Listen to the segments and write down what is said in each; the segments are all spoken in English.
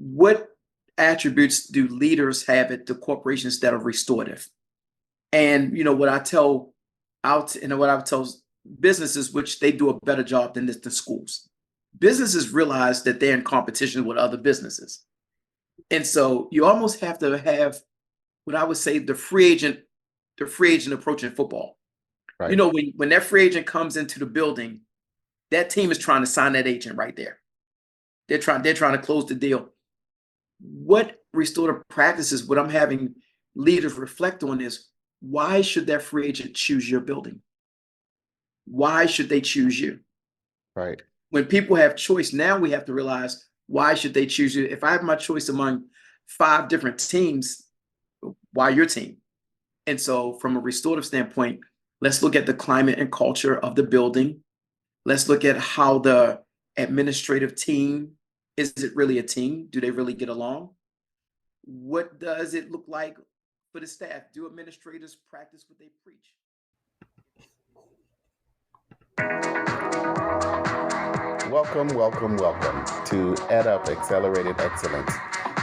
what attributes do leaders have at the corporations that are restorative? And what I tell out, what I would tell businesses, which they do a better job than the schools. Businesses realize that they're in competition with other businesses, and so you almost have to have what I would say the free agent approach in football. Right. When that free agent comes into the building, that team is trying to sign that agent right there. They're trying to close the deal. What restorative practices, what I'm having leaders reflect on is, why should that free agent choose your building? Why should they choose you? Right. When people have choice, now we have to realize, why should they choose you? If I have my choice among 5 different teams, why your team? And so from a restorative standpoint, let's look at the climate and culture of the building. Let's look at how the administrative team, is it really a team? Do they really get along? What does it look like for the staff? Do administrators practice what they preach? Welcome to EdUp Accelerated Excellence,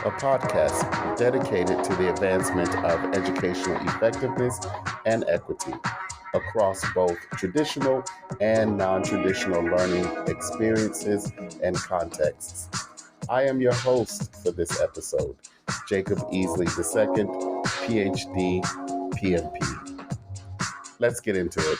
a podcast dedicated to the advancement of educational effectiveness and equity across both traditional and non-traditional learning experiences and contexts. I am your host for this episode, Jacob Easley II, PhD, PMP. Let's get into it.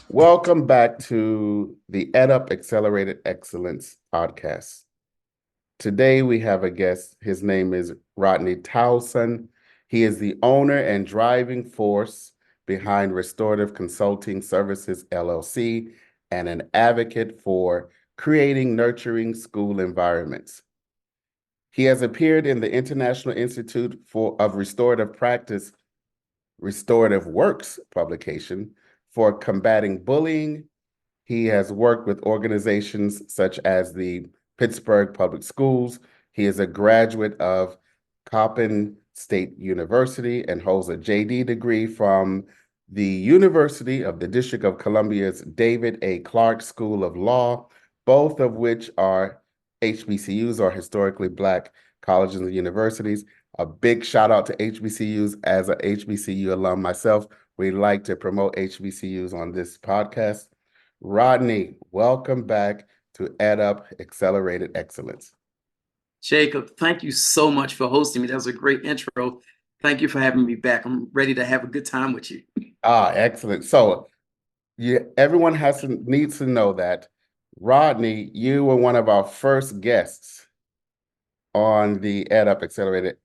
Welcome back to the EdUp Accelerated Excellence podcast. Today we have a guest. His name is Rodney Toulson. He is the owner and driving force behind Restorative Consulting Services, LLC, and an advocate for creating nurturing school environments. He has appeared in the International Institute of Restorative Practice, Restorative Works publication, for combating bullying. He has worked with organizations such as the Pittsburgh Public Schools. He is a graduate of Coppin State University and holds a JD degree from the University of the District of Columbia's David A. Clark School of Law, both of which are HBCUs, or historically Black colleges and universities. A big shout out to HBCUs. As an HBCU alum myself, we like to promote HBCUs on this podcast. Rodney, welcome back to EdUp Accelerated Excellence. Jacob, thank you so much for hosting me. That was a great intro. Thank you for having me back. I'm ready to have a good time with you. Excellent. So everyone needs to know that, Rodney, you were one of our first guests on the EdUp Accelerated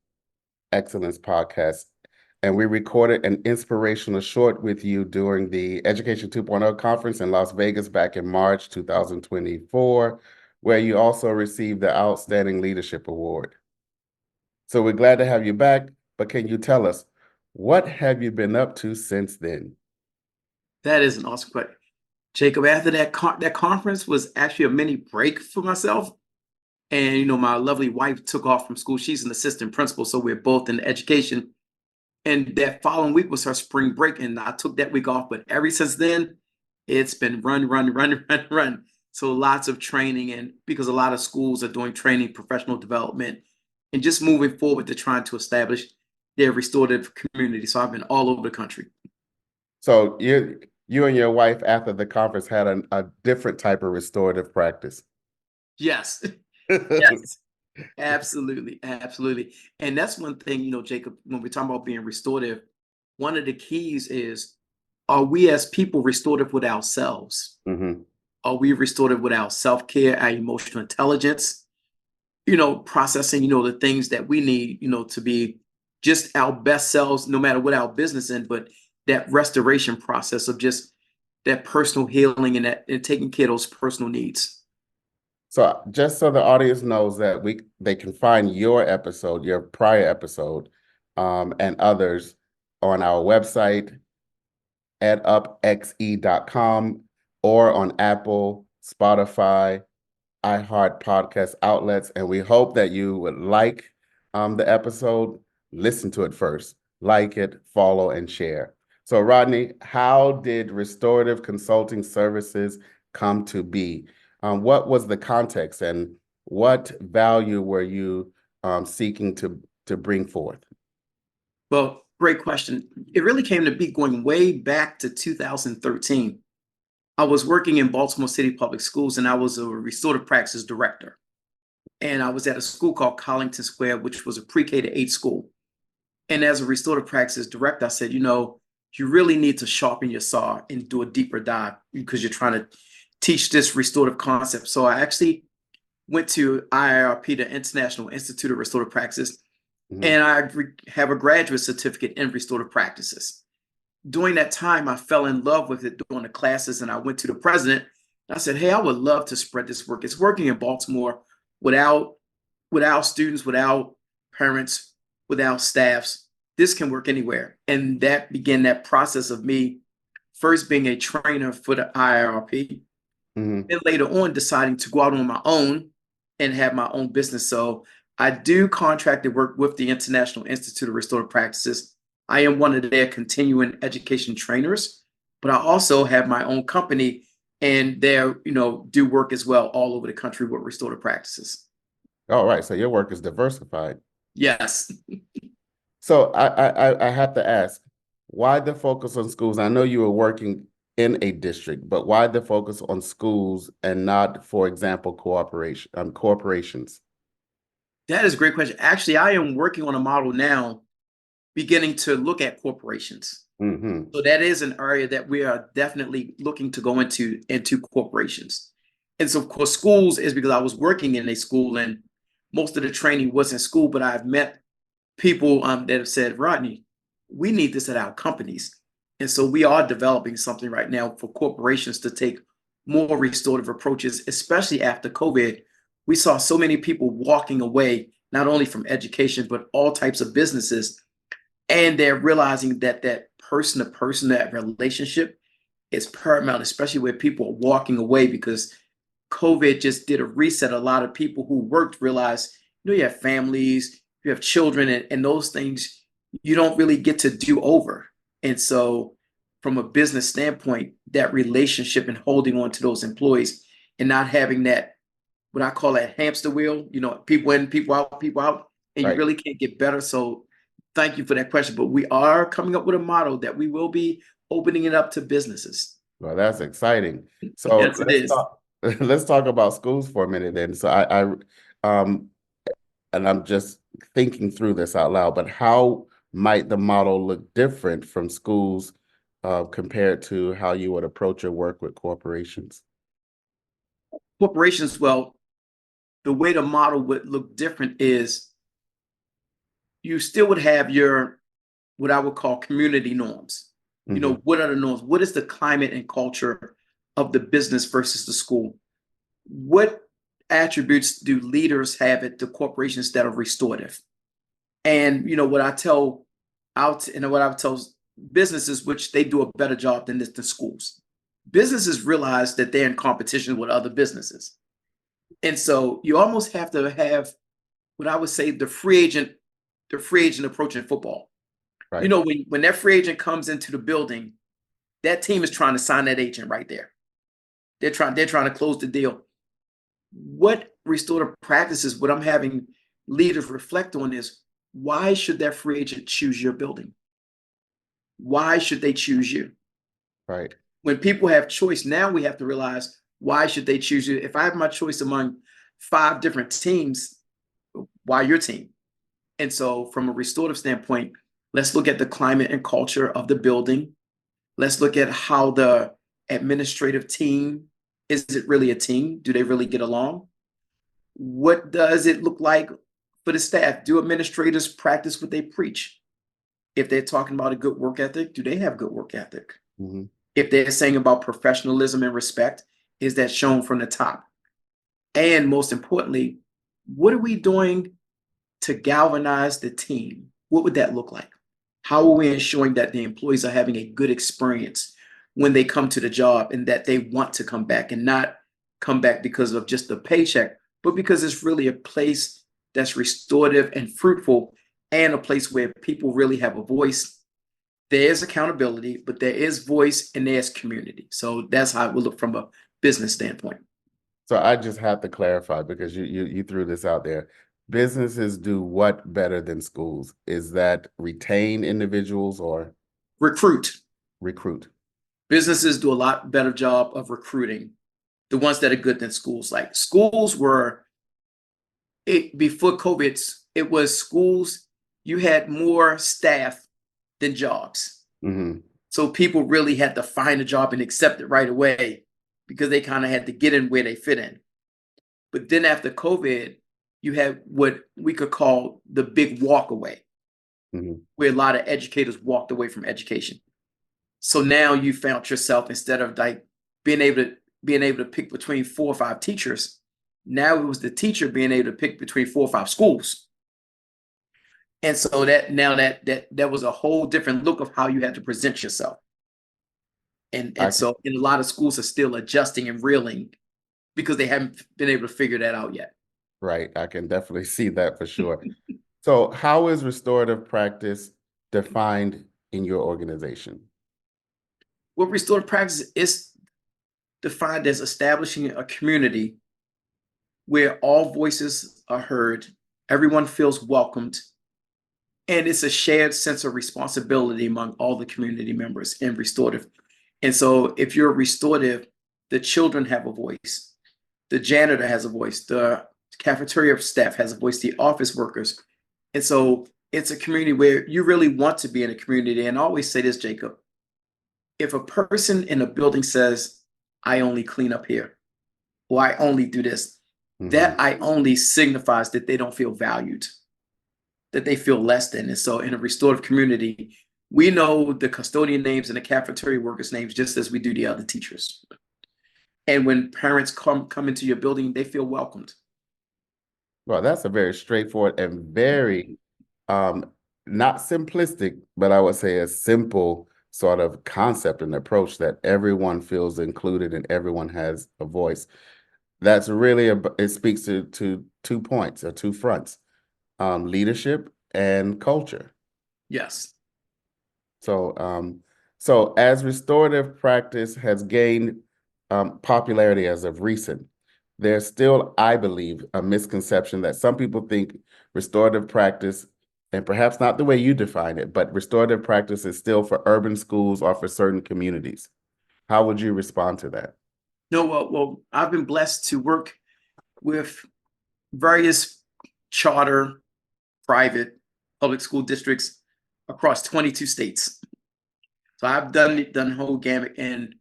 Excellence podcast. And we recorded an inspirational short with you during the Education 2.0 conference in Las Vegas back in March 2024, where you also received the Outstanding Leadership Award. So we're glad to have you back, but can you tell us, what have you been up to since then? That is an awesome question. Jacob, after that conference was actually a mini break for myself. And, my lovely wife took off from school. She's an assistant principal, so we're both in education. And that following week was her spring break, and I took that week off. But ever since then, it's been run. So lots of training, and because a lot of schools are doing training, professional development, and just moving forward to trying to establish their restorative community. So I've been all over the country. So you and your wife after the conference had a different type of restorative practice. Yes. Yes. Absolutely. And that's one thing, Jacob, when we're talking about being restorative, one of the keys is, are we as people restorative with ourselves? Mm-hmm. Are we restorative with our self-care, our emotional intelligence, processing, the things that we need, to be just our best selves, no matter what our business in, but that restoration process of just that personal healing and taking care of those personal needs. So just so the audience knows that they can find your episode, your prior episode, and others on our website, edupxe.com, or on Apple, Spotify, iHeart podcast outlets. And we hope that you would like the episode, listen to it first, like it, follow, and share. So, Rodney, how did Restorative Consulting Services come to be? What was the context and what value were you seeking to bring forth? Well, great question. It really came to be going way back to 2013. I was working in Baltimore City Public Schools and I was a restorative practice director. And I was at a school called Collington Square, which was a pre-K to 8 school. And as a restorative practice director, I said, you really need to sharpen your saw and do a deeper dive because you're trying to teach this restorative concept. So I actually went to IIRP, the International Institute of Restorative Practice, and I have a graduate certificate in restorative practices. During that time, I fell in love with it during the classes, and I went to the president. I said, hey, I would love to spread this work. It's working in Baltimore without students, without parents, without staffs. This can work anywhere. And that began that process of me first being a trainer for the IIRP, and later on deciding to go out on my own and have my own business. So I do contracted work with the International Institute of Restorative Practices. I am one of their continuing education trainers, but I also have my own company and there, do work as well all over the country with restorative practices. All right, so your work is diversified. Yes. So I have to ask, why the focus on schools? I know you were working in a district, but why the focus on schools and not, for example, corporations? That is a great question. Actually, I am working on a model now beginning to look at corporations. So that is an area that we are definitely looking to go into corporations. And so, of course, schools is because I was working in a school and most of the training was in school, but I've met people that have said, Rodney, we need this at our companies. And so we are developing something right now for corporations to take more restorative approaches, especially after COVID. We saw so many people walking away, not only from education, but all types of businesses. And they're realizing that that person to person, that relationship is paramount, especially where people are walking away because COVID just did a reset. A lot of people who worked realized, you have families, you have children, and those things you don't really get to do over. And so from a business standpoint, that relationship and holding on to those employees and not having that, what I call that hamster wheel, people in, people out, and you really can't get better. So thank you for that question. But we are coming up with a model that we will be opening it up to businesses. Well, that's exciting. So Yes, it is. Let's talk about schools for a minute then. So and I'm just thinking through this out loud, but how might the model look different from schools compared to how you would approach your work with corporations? Corporations, well, the way the model would look different is you still would have your, what I would call community norms. What are the norms? What is the climate and culture of the business versus the school? What attributes do leaders have at the corporations that are restorative? And what I tell businesses, which they do a better job than the schools. Businesses realize that they're in competition with other businesses. And so you almost have to have what I would say the free agent approach in football. Right. When that free agent comes into the building, that team is trying to sign that agent right there. They're trying to close the deal. What restorative practices, what I'm having leaders reflect on is, why should that free agent choose your building? Why should they choose you? Right. When people have choice, now we have to realize, why should they choose you? If I have my choice among 5 different teams, why your team? And so from a restorative standpoint, let's look at the climate and culture of the building. Let's look at how the administrative team, is it really a team? Do they really get along? What does it look like for the staff? Do administrators practice what they preach? If they're talking about a good work ethic, do they have good work ethic? If they're saying about professionalism and respect, is that shown from the top? And most importantly, what are we doing to galvanize the team? What would that look like? How are we ensuring that the employees are having a good experience when they come to the job and that they want to come back and not come back because of just the paycheck, but because it's really a place that's restorative and fruitful and a place where people really have a voice. There is accountability, but there is voice and there's community. So that's how it will look from a business standpoint. So I just have to clarify because you threw this out there. Businesses do what better than schools? Is that retain individuals or Recruit. recruit? Businesses do a lot better job of recruiting the ones that are good than schools. Like schools were it before COVID, it was schools, you had more staff than jobs. Mm-hmm. So people really had to find a job and accept it right away because they kind of had to get in where they fit in. But then after COVID, you had what we could call the big walk away, Mm-hmm. where a lot of educators walked away from education. So now you found yourself, instead of like being able to pick between 4 or 5 teachers, now it was the teacher being able to pick between 4 or 5 schools. And so that now that was a whole different look of how you had to present yourself. And so in a lot of schools are still adjusting and reeling because they haven't been able to figure that out yet. Right. I can definitely see that for sure. So how is restorative practice defined in your organization? What restorative practice is defined as establishing a community where all voices are heard, everyone feels welcomed, and it's a shared sense of responsibility among all the community members in restorative. And so if you're restorative, the children have a voice, the janitor has a voice, the cafeteria staff has a voice, the office workers. And so it's a community where you really want to be in a community. And I always say this, Jacob, if a person in a building says, I only clean up here, or I only do this, that I only signifies that they don't feel valued, that they feel less than. And so in a restorative community, we know the custodian names and the cafeteria workers' names just as we do the other teachers. And when parents come into your building, they feel welcomed. Well, that's a very straightforward and very not simplistic, but I would say a simple sort of concept and approach that everyone feels included and everyone has a voice. That's really it speaks to 2 points or 2 fronts, leadership and culture. Yes. So as restorative practice has gained popularity as of recent, there's still, I believe, a misconception that some people think restorative practice, and perhaps not the way you define it, but restorative practice is still for urban schools or for certain communities. How would you respond to that? No, well, I've been blessed to work with various charter, private, public school districts across 22 states. So I've done the whole gamut. And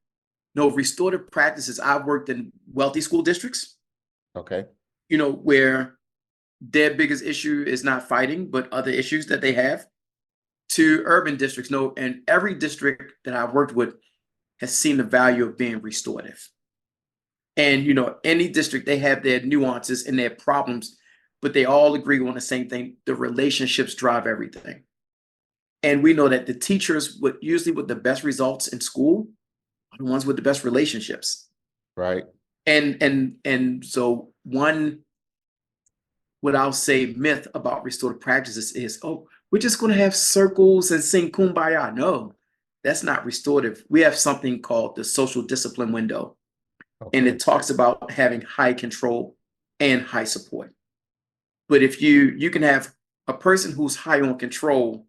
no, restorative practices, I've worked in wealthy school districts, Okay. Where their biggest issue is not fighting, but other issues that they have, to urban districts. No, and every district that I've worked with has seen the value of being restorative. And any district, they have their nuances and their problems, but they all agree on the same thing. The relationships drive everything. And we know that the teachers usually with the best results in school are the ones with the best relationships. Right. And so one, what I'll say, myth about restorative practices is, oh, we're just going to have circles and sing kumbaya. No, that's not restorative. We have something called the social discipline window. Okay. And it talks about having high control and high support. But if you can have a person who's high on control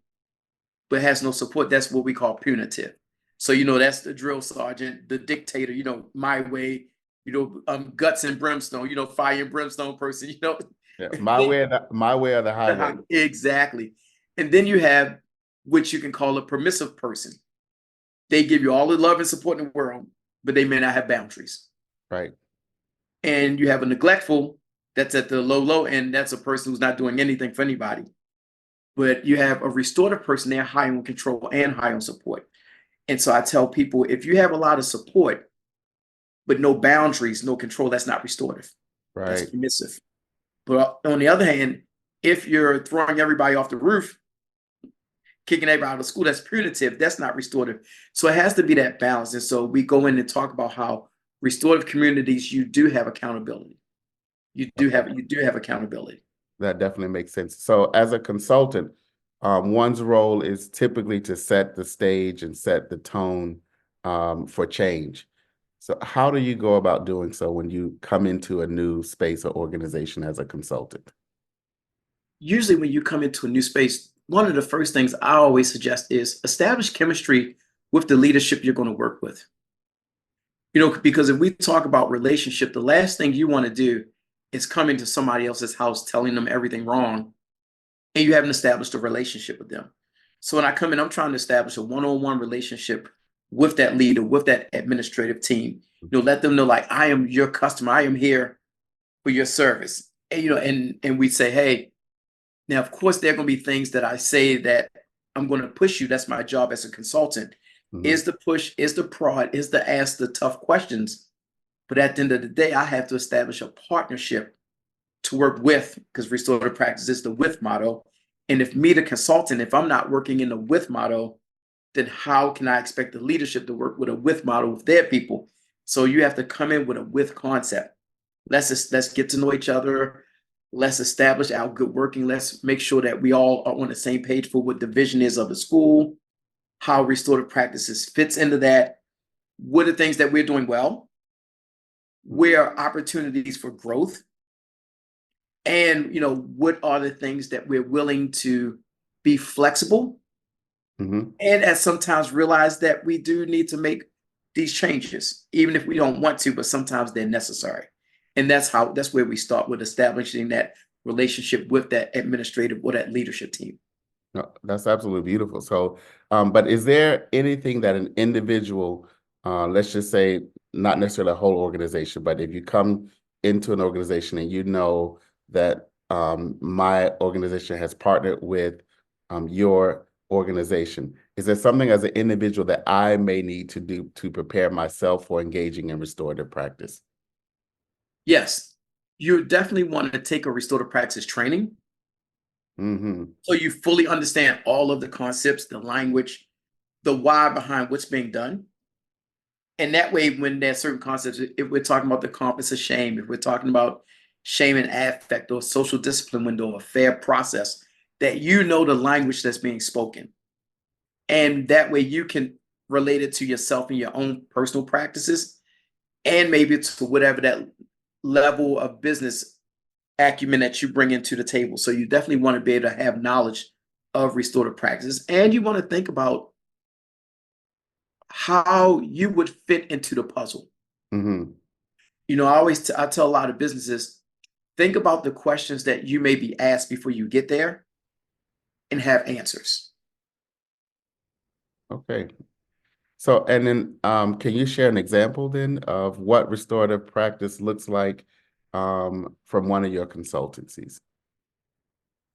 but has no support, that's what we call punitive. So that's the drill sergeant, the dictator, my way, guts and brimstone, fire and brimstone person, Yeah, my way or the highway. Exactly. And then you have what you can call a permissive person. They give you all the love and support in the world, but they may not have boundaries. Right. And you have a neglectful that's at the low end. That's a person who's not doing anything for anybody. But you have a restorative person, they're high on control and high on support. And so I tell people, if you have a lot of support, but no boundaries, no control, that's not restorative. Right. That's permissive. But on the other hand, if you're throwing everybody off the roof, kicking everybody out of school, that's punitive. That's not restorative. So it has to be that balance. And so we go in and talk about how restorative communities, you do have accountability. You do have accountability. That definitely makes sense. So as a consultant, one's role is typically to set the stage and set the tone for change. So how do you go about doing so when you come into a new space or organization as a consultant? Usually when you come into a new space, one of the first things I always suggest is establish chemistry with the leadership you're going to work with. Because if we talk about relationship, the last thing you want to do is come into somebody else's house telling them everything wrong and you haven't established a relationship with them. So when I come in, I'm trying to establish a one-on-one relationship with that leader, with that administrative team. Let them know, like, I am your customer. I am here for your service. And we say, hey, now, of course, there are going to be things that I say that I'm going to push you. That's my job as a consultant. Is the push, is the prod, is the ask the tough questions. But at the end of the day, I have to establish a partnership to work with, because restorative practice is the with model. And if me, the consultant, if I'm not working in the with model, then how can I expect the leadership to work with a with model with their people? So you have to come in with a with concept. Let's get to know each other. Let's establish our good working. Let's make sure that we all are on the same page for what the vision is of the school, how restorative practices fits into that. What are things that we're doing well? Where are opportunities for growth? And what are the things that we're willing to be flexible, and at sometimes realize that we do need to make these changes, even if we don't want to, but sometimes they're necessary. And that's where we start with establishing that relationship with that administrative or that leadership team. No, that's absolutely beautiful. So, but is there anything that an individual, let's just say, not necessarily a whole organization, but if you come into an organization and you know that my organization has partnered with your organization, is there something as an individual that I may need to do to prepare myself for engaging in restorative practice? Yes, you definitely want to take a restorative practice training. So you fully understand all of the concepts, the language, the why behind what's being done. And that way, when there's certain concepts, if we're talking about the compass of shame, if we're talking about shame and affect or social discipline window or fair process, that the language that's being spoken. And that way you can relate it to yourself and your own personal practices, and maybe to whatever that level of business acumen that you bring into the table. So you definitely want to be able to have knowledge of restorative practices, and you want to think about how you would fit into the puzzle. I tell a lot of businesses, think about the questions that you may be asked before you get there and have answers. Okay. So, and then can you share an example then of what restorative practice looks like from one of your consultancies?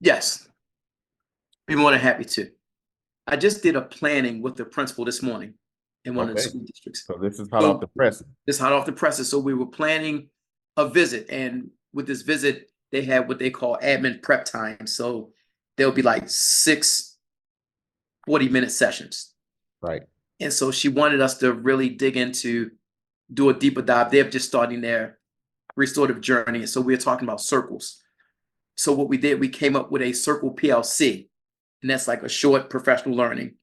Yes, be more than happy to. I just did a planning with the principal this morning in one of the Okay. school districts. So this is hot off the press. This hot off the presses. So we were planning a visit, and with this visit, they have what they call admin prep time. So there'll be like 6 40-minute sessions. Right. And so she wanted us to really dig into, do a deeper dive. They're just starting their restorative journey. And so we were talking about circles. So what we did, we came up with a circle PLC, and that's like a short professional learning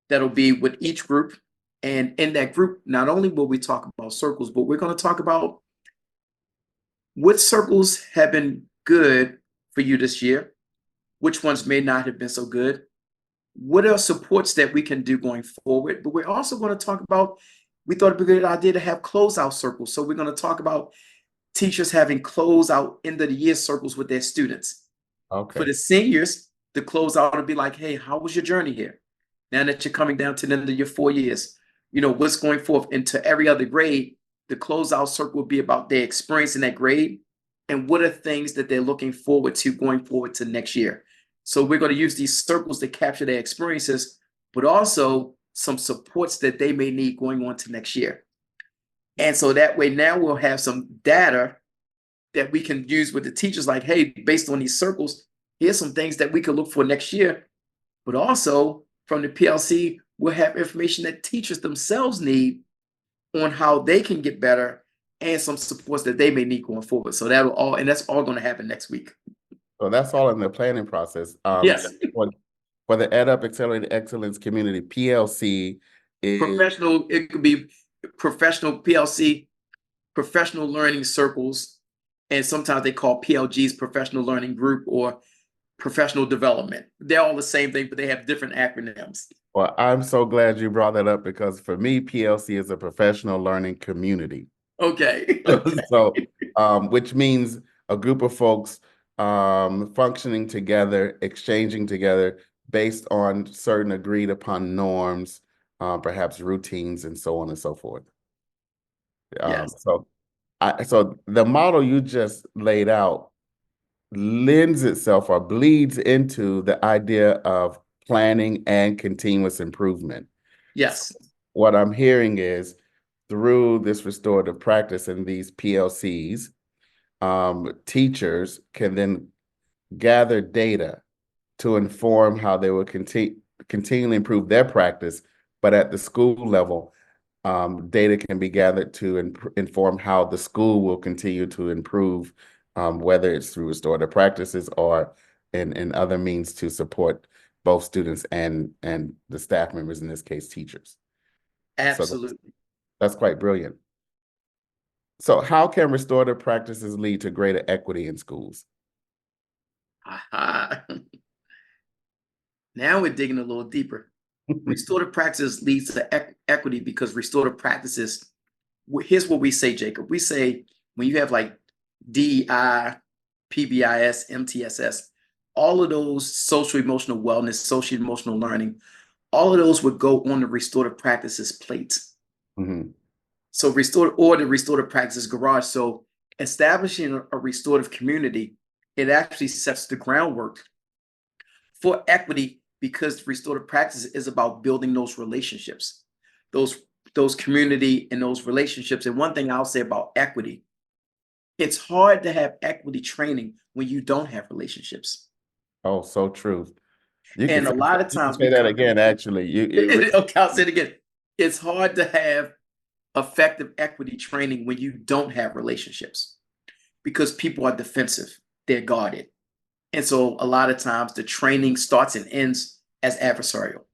that'll be with each group. And in that group, not only will we talk about circles, but we're going to talk about what circles have been good for you this year, which ones may not have been so good, what are supports that we can do going forward. But we're also going to talk about, we thought it'd be a good idea to have closeout circles. So we're going to talk about teachers having closeout end of the year circles with their students. Okay. For the seniors, the closeout will be like, hey, how was your journey here? Now that you're coming down to the end of your 4 years, what's going forth into every other grade. The closeout circle will be about their experience in that grade and what are things that they're looking forward to going forward to next year. So we're going to use these circles to capture their experiences, but also some supports that they may need going on to next year. And so that way now we'll have some data that we can use with the teachers, like, hey, based on these circles, here's some things that we could look for next year. But also from the PLC, we'll have information that teachers themselves need on how they can get better and some supports that they may need going forward. So that's all going to happen next week. So that's all in the planning process. Yes. for the EdUp Accelerated Excellence Community, PLC is, Professional, it could be professional PLC, professional learning circles, and sometimes they call PLGs professional learning group or professional development. They're all the same thing, but they have different acronyms. well, I'm so glad you brought that up because for me, PLC is a professional learning community. Okay. So, which means a group of folks functioning together, exchanging together based on certain agreed upon norms, perhaps routines, and so on and so forth. Yes, So the model you just laid out lends itself or bleeds into the idea of planning and continuous improvement. So yes, what I'm hearing is through this restorative practice and these PLCs, teachers can then gather data to inform how they will continually improve their practice, but at the school level, data can be gathered to inform how the school will continue to improve, whether it's through restorative practices or in other means to support both students and the staff members, in this case, teachers. So absolutely. that's quite brilliant. So how can restorative practices lead to greater equity in schools? Aha. Now we're digging a little deeper. Restorative practices leads to equity because restorative practices, here's what we say, Jacob. We say when you have like DEI, PBIS, MTSS, all of those social emotional wellness, social emotional learning, all of those would go on the restorative practices plate. Mhm. So the restorative practices garage. So establishing a restorative community, it actually sets the groundwork for equity because restorative practice is about building those relationships, those those community and those relationships. And one thing I'll say about equity, it's hard to have equity training when you don't have relationships. Oh, so true. You can And a say, lot of you can times say we that come, again, actually. okay, I'll say it again. It's hard to have effective equity training when you don't have relationships because people are defensive, they're guarded. And so a lot of times the training starts and ends as adversarial.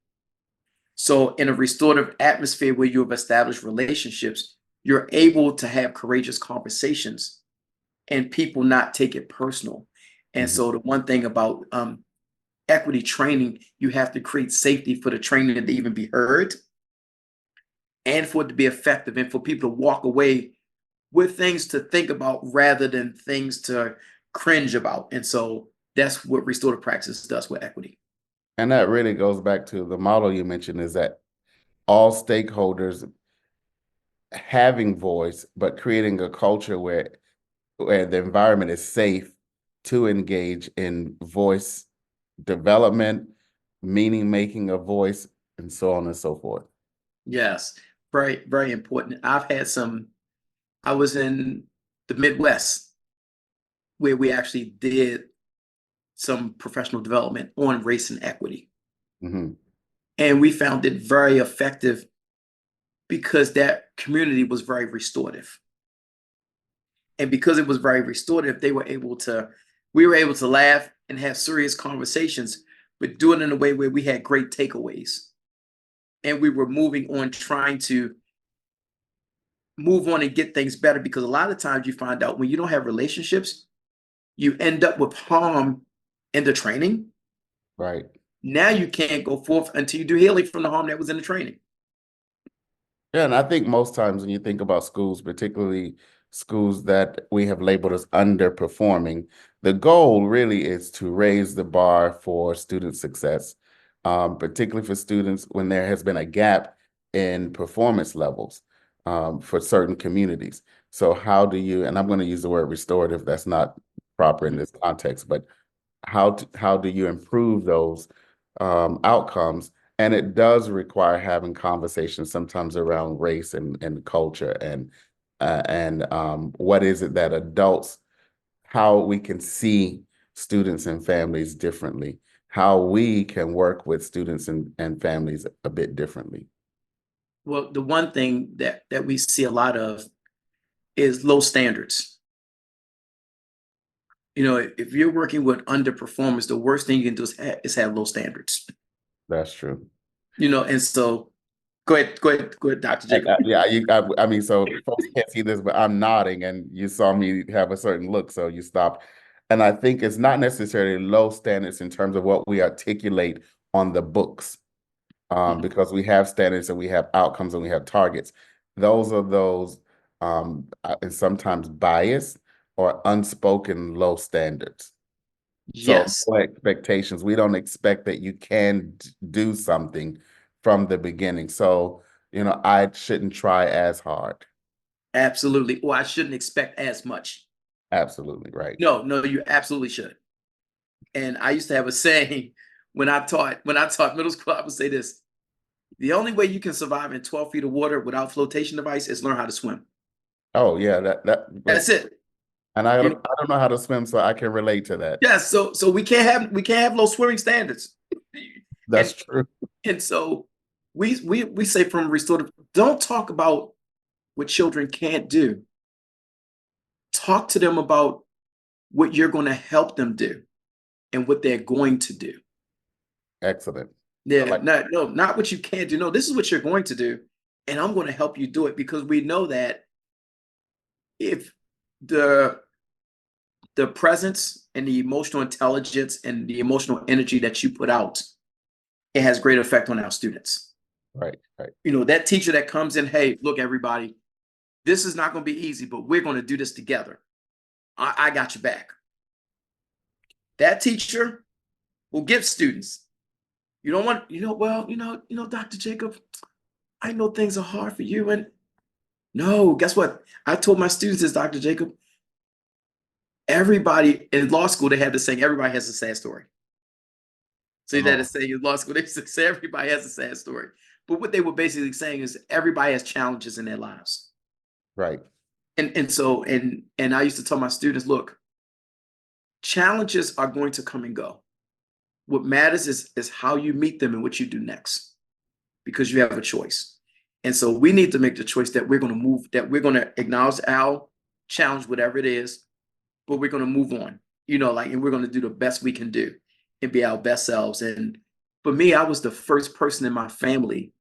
So in a restorative atmosphere where you have established relationships, you're able to have courageous conversations and people not take it personal. And Mhm. so the one thing about equity training, you have to create safety for the training to even be heard and for it to be effective and for people to walk away with things to think about rather than things to cringe about. And so that's what restorative practice does with equity. And that really goes back to the model you mentioned, is that all stakeholders having voice, but creating a culture where the environment is safe to engage in voice development, meaning making a voice, and so on and so forth. Yes, very, very important. I was in the Midwest where we actually did some professional development on race and equity. Mhm. And we found it very effective because that community was very restorative. And because it was very restorative, we were able to laugh and have serious conversations, but do it in a way where we had great takeaways. And we were moving on, trying to move on and get things better because a lot of times you find out when you don't have relationships, you end up with harm in the training. Right. Now you can't go forth until you do healing from the harm that was in the training. Yeah, and I think most times when you think about schools, particularly schools that we have labeled as underperforming, the goal really is to raise the bar for student success, particularly for students when there has been a gap in performance levels for certain communities. So how do you, and I'm going to use the word restorative, that's not proper in this context, but how do you improve those outcomes? And it does require having conversations sometimes around race and culture and what is it that adults, how we can see students and families differently, how we can work with students and families a bit differently. Well, the one thing that we see a lot of is low standards. You know, if you're working with underperformers, the worst thing you can do is have low standards. That's true. And so go ahead, Dr. And, Jacob. yeah, I mean, so folks can't see this, but I'm nodding, and you saw me have a certain look, so you stopped. And I think it's not necessarily low standards in terms of what we articulate on the books, because we have standards and we have outcomes and we have targets. Those and sometimes bias or unspoken low standards. So Yes, no expectations. We don't expect that you can do something from the beginning. So, I shouldn't try as hard. absolutely. Or I shouldn't expect as much. Absolutely right. No, no, you absolutely should. And I used to have a saying when I taught middle school, I would say this: the only way you can survive in 12 feet of water without flotation device is learn how to swim. Oh yeah, that That's it. and I You know, don't I don't know how to swim, so I can relate to that. yeah, so we can't have low swimming standards. That's And true. and so we say from restorative, don't talk about what children can't do. Talk to them about what you're going to help them do and what they're going to do. Excellent. I Yeah, like not what you can't do. No, this is what you're going to do, and I'm going to help you do it because we know that if the the presence and the emotional intelligence and the emotional energy that you put out, it has great effect on our students. right, right, That teacher that comes in, hey, look, everybody, this is not going to be easy, but we're going to do this together. I got your back. That teacher will give students. You don't want, well, Dr. Jacob, I know things are hard for you. And no, guess what? I told my students this, Dr. Jacob. Everybody in law school, they had to say everybody has a sad story. So that is oh, saying in law school, they say everybody has a sad story. But what they were basically saying is everybody has challenges in their lives. right, And I used to tell my students, look, challenges are going to come and go. What matters is how you meet them and what you do next, because you have a choice. And so we need to make the choice that we're going to move, that we're going to acknowledge our challenge, whatever it is, but we're going to move on, and we're going to do the best we can do and be our best selves. And for me, I was the first person in my family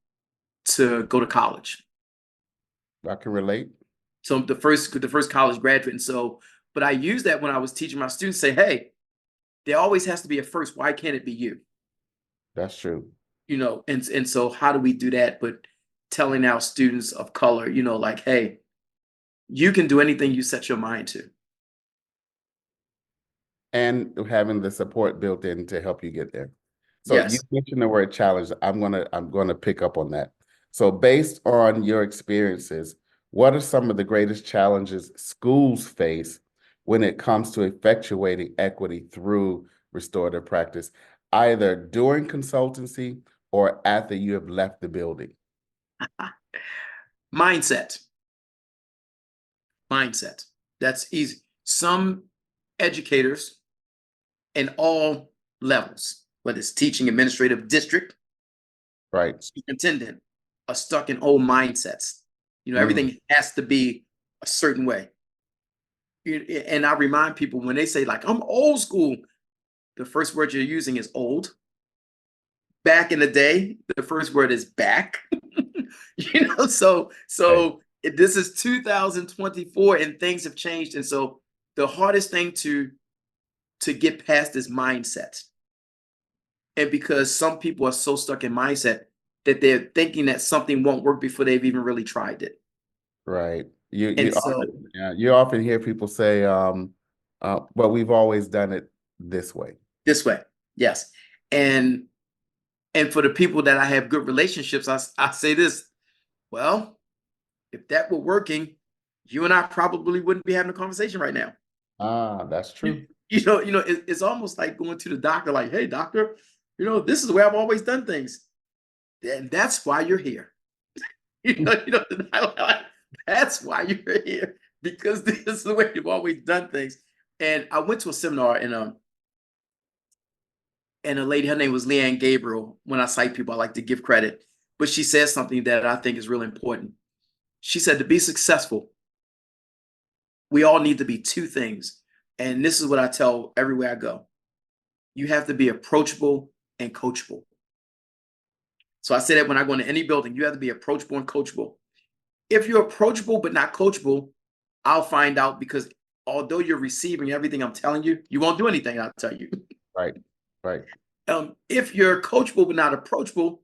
to go to college. I can relate. So the first college graduate. And so, but I used that when I was teaching my students, say, hey, there always has to be a first. Why can't it be you? That's true. And so how do we do that? But telling our students of color, like, hey, you can do anything you set your mind to. And having the support built in to help you get there. So you Yes. mentioned the word challenge. I'm gonna pick up on that. So based on your experiences, what are some of the greatest challenges schools face when it comes to effectuating equity through restorative practice, either during consultancy or after you have left the building? Mindset. Mindset. That's easy. Some educators in all levels, whether it's teaching, administrative, district, Right. superintendent, are stuck in old mindsets. Mm, Everything has to be a certain way. And I remind people when they say, like, I'm old school, the first word you're using is old. Back in the day, the first word is back. So right. this is 2024 and things have changed. And so the hardest thing to get past this mindset. And because some people are so stuck in mindset that they're thinking that something won't work before they've even really tried it. Right. You And you so often yeah, you often hear people say, but we've always done it this way. this way, yes. And and for the people that I have good relationships, I say this, well, if that were working, you and I probably wouldn't be having a conversation right now. Ah, that's You, true. it's almost like going to the doctor, like, hey, doctor, this is the way I've always done things. And that's why you're here. That's why you're here, because this is the way you've always done things. And I went to a seminar and a lady, her name was Leanne Gabriel. When I cite people, I like to give credit, but she said something that I think is really important. She said, to be successful, we all need to be two things. And this is what I tell everywhere I go. You have to be approachable and coachable. So I say that when I go into any building, you have to be approachable and coachable. If you're approachable but not coachable, I'll find out, because although you're receiving everything I'm telling you, you won't do anything I'll tell you. Right. Right. If you're coachable but not approachable,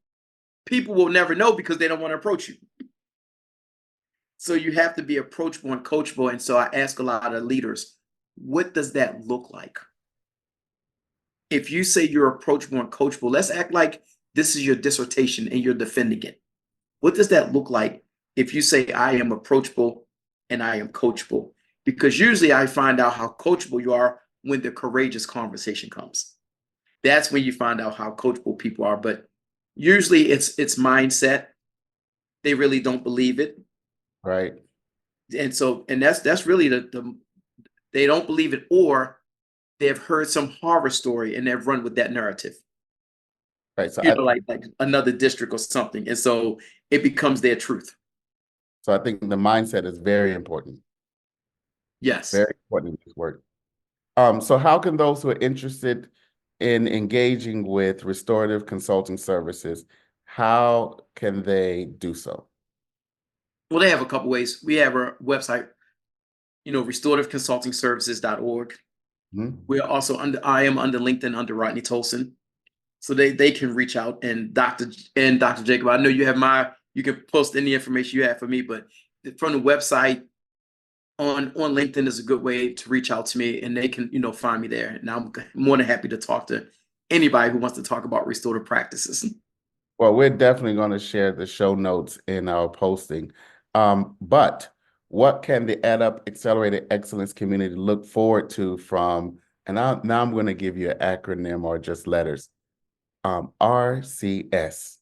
people will never know because they don't want to approach you. So you have to be approachable and coachable. And so I ask a lot of leaders, what does that look like? If you say you're approachable and coachable, let's act like this is your dissertation and you're defending it. What does that look like if you say I am approachable and I am coachable? Because usually I find out how coachable you are when the courageous conversation comes. That's when you find out how coachable people are. But usually it's mindset. They really don't believe it. Right. And that's really the they don't believe it, or they've heard some horror story and they've run with that narrative. Right. So You know, like another district or something. And so it becomes their truth. I think the mindset is very important. Yes. Very important in this work. So how can those who are interested in engaging with restorative consulting services, how can they do so? Well, they have a couple ways. We have our website, restorative-consulting-services.org. Mhm. We're also I am under LinkedIn under Rodney Toulson. So they can reach out, and Dr. Jacob, I know you can post any information you have for me, but from the website on LinkedIn is a good way to reach out to me, and they can, find me there. And I'm more than happy to talk to anybody who wants to talk about restorative practices. Well, we're definitely going to share the show notes in our posting. But what can the EdUp Accelerated Excellence community look forward to from, and now I'm going to give you an acronym or just letters, RCS.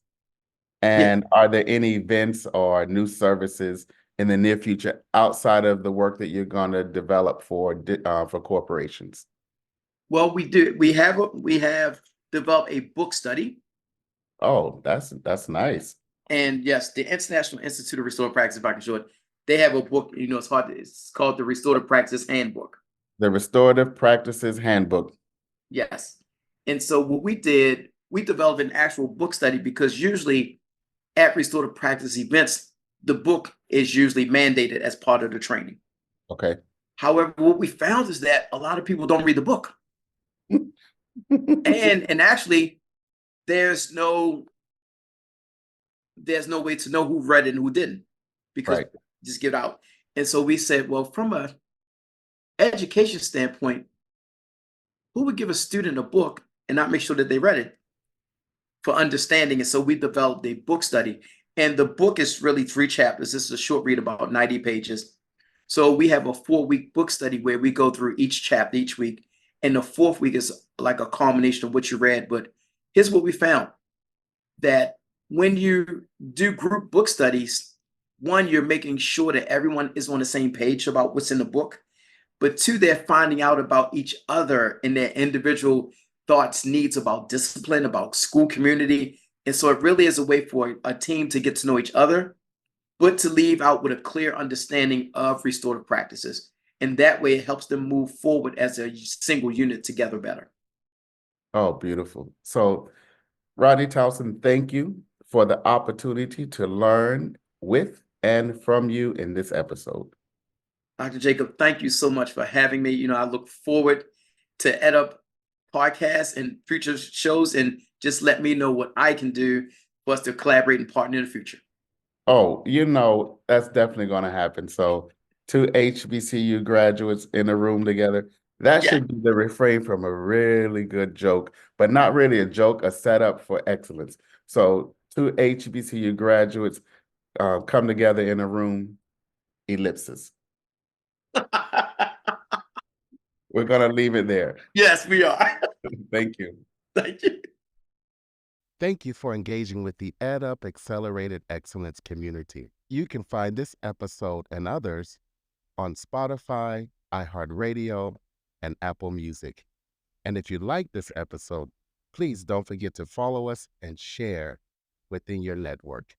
Yeah. And are there any events or new services in the near future outside of the work that you're going to develop for corporations? Well, we do. We have developed a book study. Oh, that's nice. And yes, the International Institute of Restorative Practice, if I can show it, they have a book. It's called the Restorative Practice Handbook. The Restorative Practices Handbook. Yes. And so what we did, we developed an actual book study, because usually at restorative practice events, the book is usually mandated as part of the training. Okay. However, what we found is that a lot of people don't read the book. And actually there's no way to know who read it and who didn't, because Right. just get out. And so we said, well, from a education standpoint, who would give a student a book and not make sure that they read it for understanding? And so we developed a book study. And the book is really 3 chapters. This is a short read, about 90 pages. So we have a 4-week book study where we go through each chapter each week. And the 4th week is like a culmination of what you read. But here's what we found: that when you do group book studies, one, you're making sure that everyone is on the same page about what's in the book. But 2, they're finding out about each other and their individual thoughts, needs about discipline, about school community. And so it really is a way for a team to get to know each other, but to leave out with a clear understanding of restorative practices. And that way it helps them move forward as a single unit together better. Oh, beautiful. So, Rodney Toulson, thank you for the opportunity to learn with and from you in this episode. Dr. Jacob, thank you so much for having me. I look forward to EdUp podcasts and future shows, and just let me know what I can do for us to collaborate and partner in the future. Oh, that's definitely going to happen. So, 2 HBCU graduates in a room together. That Yeah. should be the refrain from a really good joke, but not really a joke, a setup for excellence. So, 2 HBCU graduates come together in a room, ellipsis. We're going to leave it there. Yes, we are. Thank you. Thank you. Thank you for engaging with the EdUp Accelerated Excellence community. You can find this episode and others on Spotify, iHeartRadio, and Apple Music. And if you like this episode, please don't forget to follow us and share within your network.